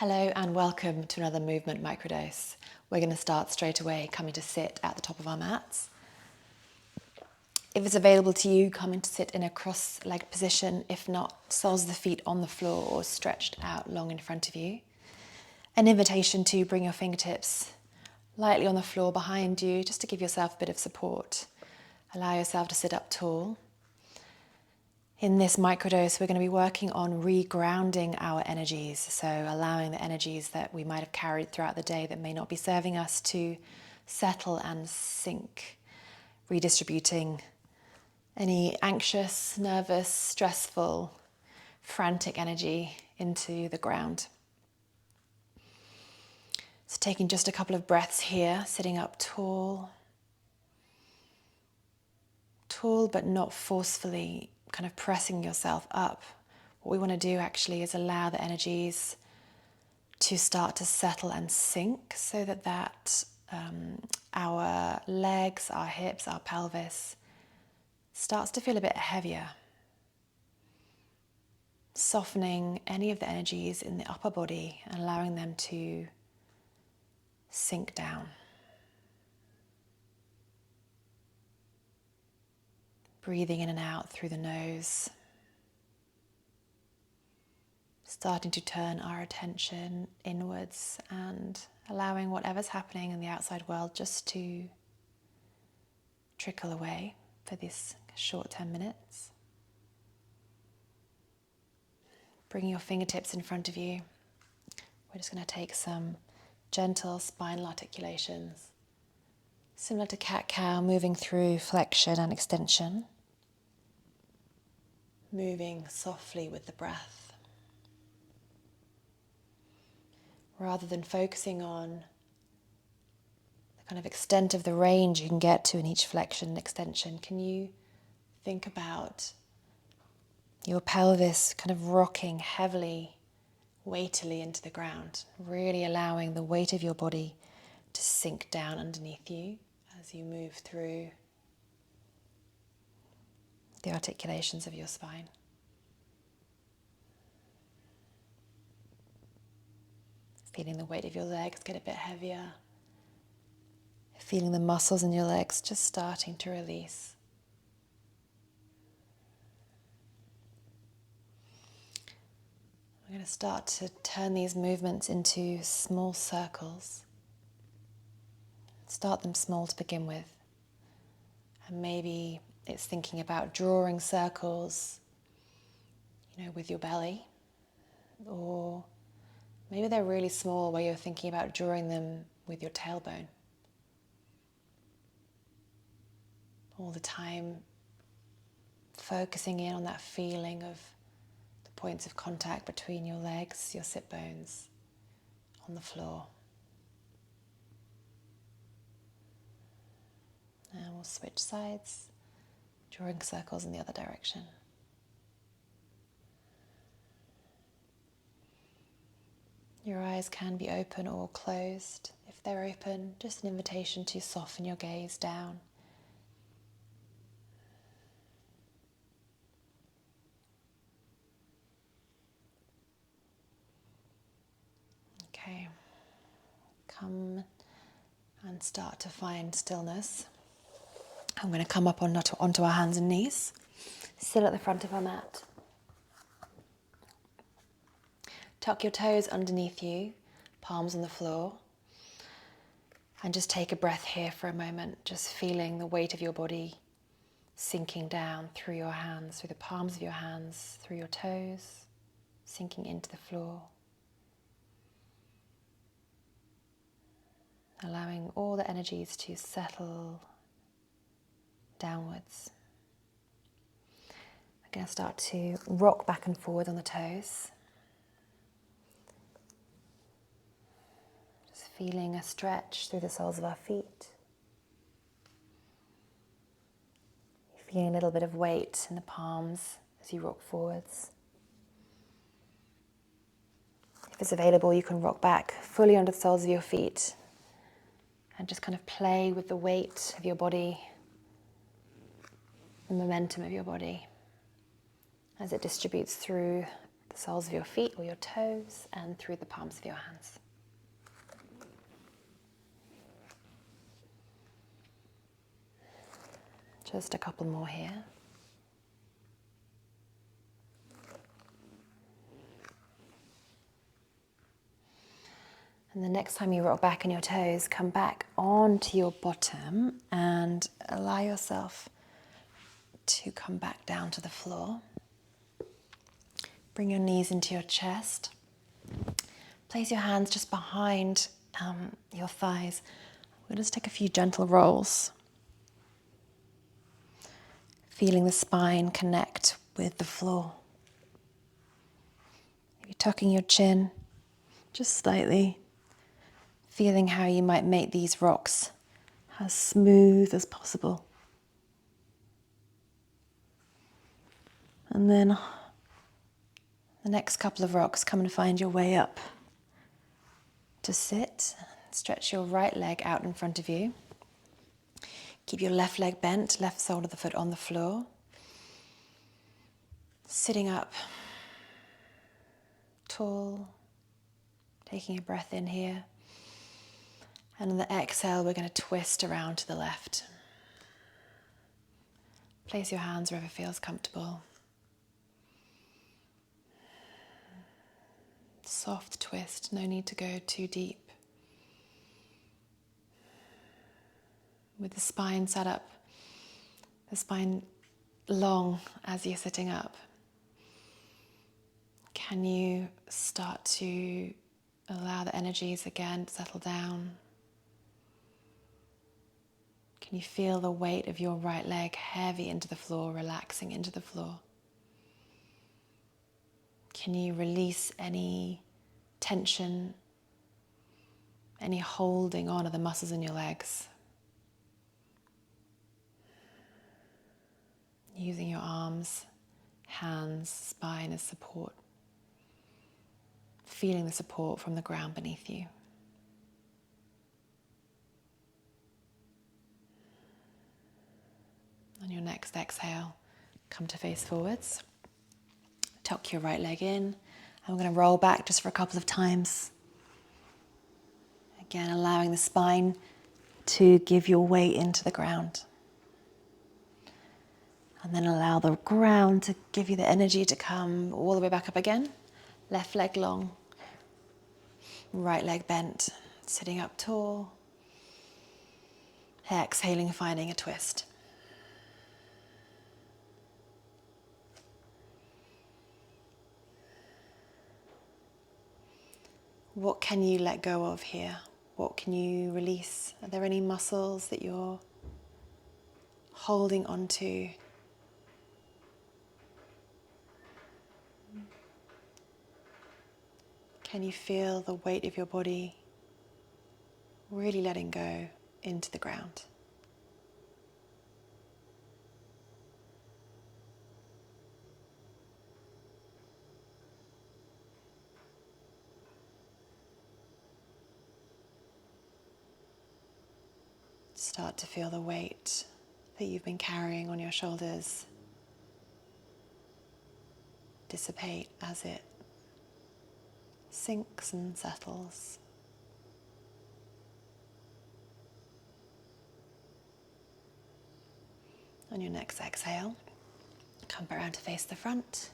Hello and welcome to another movement microdose. We're going to start straight away coming to sit at the top of our mats. If it's available to you, coming to sit in a cross-legged position. If not, soles of the feet on the floor or stretched out long in front of you. An invitation to bring your fingertips lightly on the floor behind you just to give yourself a bit of support. Allow yourself to sit up tall. In this microdose, we're going to be working on regrounding our energies, so allowing the energies that we might have carried throughout the day that may not be serving us to settle and sink, redistributing any anxious, nervous, stressful, frantic energy into the ground. So taking just a couple of breaths here, sitting up tall but not forcefully kind of pressing yourself up. What we want to do actually is allow the energies to start to settle and sink so that our legs, our hips, our pelvis starts to feel a bit heavier. Softening any of the energies in the upper body and allowing them to sink down. Breathing in and out through the nose. Starting to turn our attention inwards and allowing whatever's happening in the outside world just to trickle away for this short 10 minutes. Bringing your fingertips in front of you. We're just going to take some gentle spinal articulations. Similar to cat-cow, moving through flexion and extension. Moving softly with the breath. Rather than focusing on the kind of extent of the range you can get to in each flexion and extension, can you think about your pelvis kind of rocking heavily, weightily into the ground, really allowing the weight of your body to sink down underneath you as you move through the articulations of your spine. Feeling the weight of your legs get a bit heavier. Feeling the muscles in your legs just starting to release. We're going to start to turn these movements into small circles. Start them small to begin with. And maybe it's thinking about drawing circles, with your belly. Or maybe they're really small where you're thinking about drawing them with your tailbone. All the time focusing in on that feeling of the points of contact between your legs, your sit bones on the floor. And we'll switch sides, drawing circles in the other direction. Your eyes can be open or closed. If they're open, just an invitation to soften your gaze down. Okay, come and start to find stillness. I'm going to come up onto our hands and knees, sit at the front of our mat. Tuck your toes underneath you, palms on the floor, and just take a breath here for a moment, just feeling the weight of your body sinking down through your hands, through the palms of your hands, through your toes, sinking into the floor. Allowing all the energies to settle downwards. We're going to start to rock back and forward on the toes. Just feeling a stretch through the soles of our feet. Feeling a little bit of weight in the palms as you rock forwards. If it's available, you can rock back fully onto the soles of your feet and just kind of play with the weight of your body, the momentum of your body as it distributes through the soles of your feet or your toes and through the palms of your hands. Just a couple more here. And the next time you rock back on your toes, come back onto your bottom and allow yourself to come back down to the floor. Bring your knees into your chest. Place your hands just behind your thighs. We'll just take a few gentle rolls. Feeling the spine connect with the floor. Maybe tucking your chin just slightly. Feeling how you might make these rocks as smooth as possible. And then the next couple of rocks, come and find your way up to sit. Stretch your right leg out in front of you. Keep your left leg bent, left sole of the foot on the floor. Sitting up, tall, taking a breath in here. And on the exhale, we're going to twist around to the left. Place your hands wherever feels comfortable. Soft twist, no need to go too deep. With the spine sat up, the spine long as you're sitting up. Can you start to allow the energies again to settle down? Can you feel the weight of your right leg heavy into the floor, relaxing into the floor? Can you release any tension, any holding on of the muscles in your legs? Using your arms, hands, spine as support. Feeling the support from the ground beneath you. On your next exhale, come to face forwards. Tuck your right leg in. And we're going to roll back just for a couple of times. Again, allowing the spine to give your weight into the ground. And then allow the ground to give you the energy to come all the way back up again. Left leg long. Right leg bent. Sitting up tall. Exhaling, finding a twist. What can you let go of here? What can you release? Are there any muscles that you're holding onto? Can you feel the weight of your body really letting go into the ground? Start to feel the weight that you've been carrying on your shoulders dissipate as it sinks and settles. On your next exhale, come back around to face the front.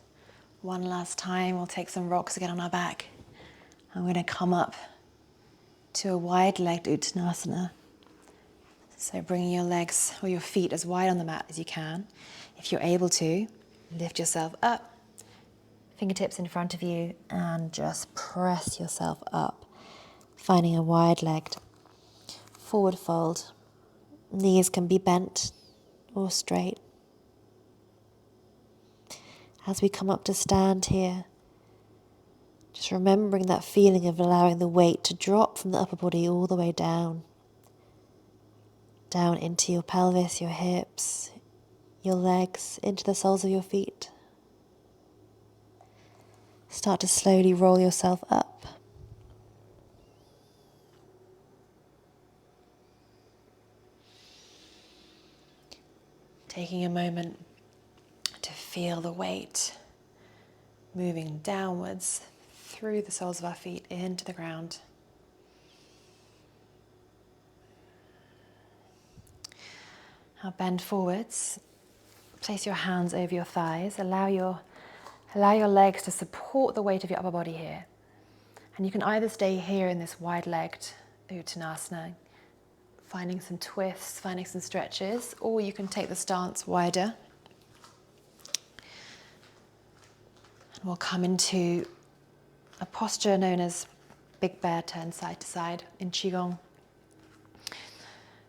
One last time, we'll take some rocks again on our back. I'm going to come up to a wide-legged Uttanasana. So bringing your legs or your feet as wide on the mat as you can. If you're able to, lift yourself up, fingertips in front of you, and just press yourself up, finding a wide-legged forward fold. Knees can be bent or straight. As we come up to stand here, just remembering that feeling of allowing the weight to drop from the upper body all the way down into your pelvis, your hips, your legs, into the soles of your feet. Start to slowly roll yourself up. Taking a moment to feel the weight moving downwards through the soles of our feet into the ground. Now bend forwards, place your hands over your thighs, allow your legs to support the weight of your upper body here. And you can either stay here in this wide-legged Uttanasana, finding some twists, finding some stretches, or you can take the stance wider. And we'll come into a posture known as Big Bear, turn side to side in Qigong.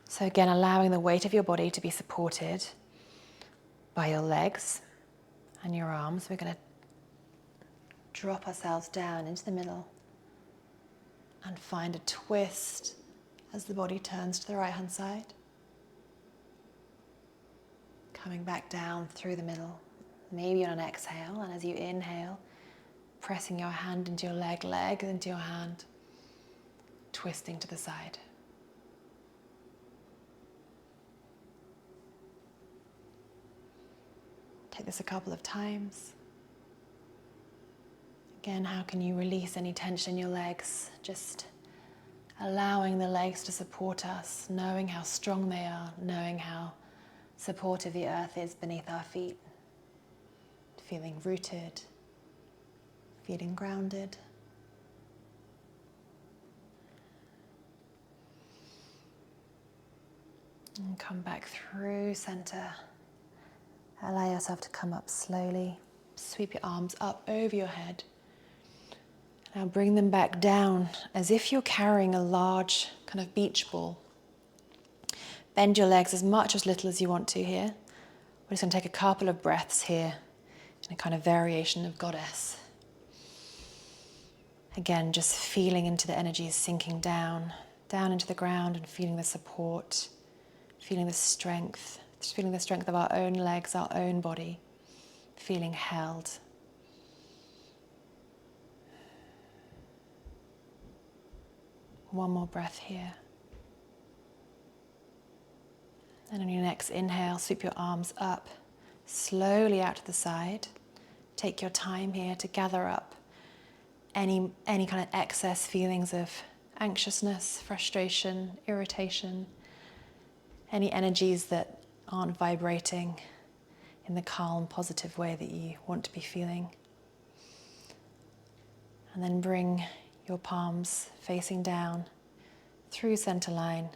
So again, allowing the weight of your body to be supported by your legs and your arms. We're going to drop ourselves down into the middle and find a twist as the body turns to the right hand side. Coming back down through the middle, maybe on an exhale, and as you inhale, pressing your hand into your leg into your hand, twisting to the side. Take this a couple of times. Again, how can you release any tension in your legs? Just allowing the legs to support us, knowing how strong they are, knowing how supportive the earth is beneath our feet. Feeling rooted, feeling grounded. And come back through center. Allow yourself to come up slowly. Sweep your arms up over your head. Now bring them back down as if you're carrying a large kind of beach ball. Bend your legs as much or as little as you want to here. We're just going to take a couple of breaths here in a kind of variation of goddess. Again, just feeling into the energies sinking down into the ground and feeling the support, feeling the strength, just feeling the strength of our own legs, our own body, feeling held. One more breath here. And on your next inhale, sweep your arms up, slowly out to the side. Take your time here to gather up any kind of excess feelings of anxiousness, frustration, irritation, any energies that aren't vibrating in the calm, positive way that you want to be feeling. And then bring your palms facing down through center line,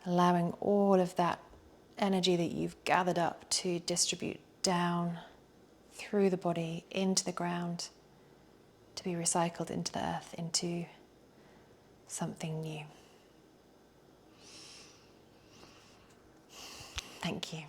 allowing all of that energy that you've gathered up to distribute down through the body into the ground, to be recycled into the earth, into something new. Thank you.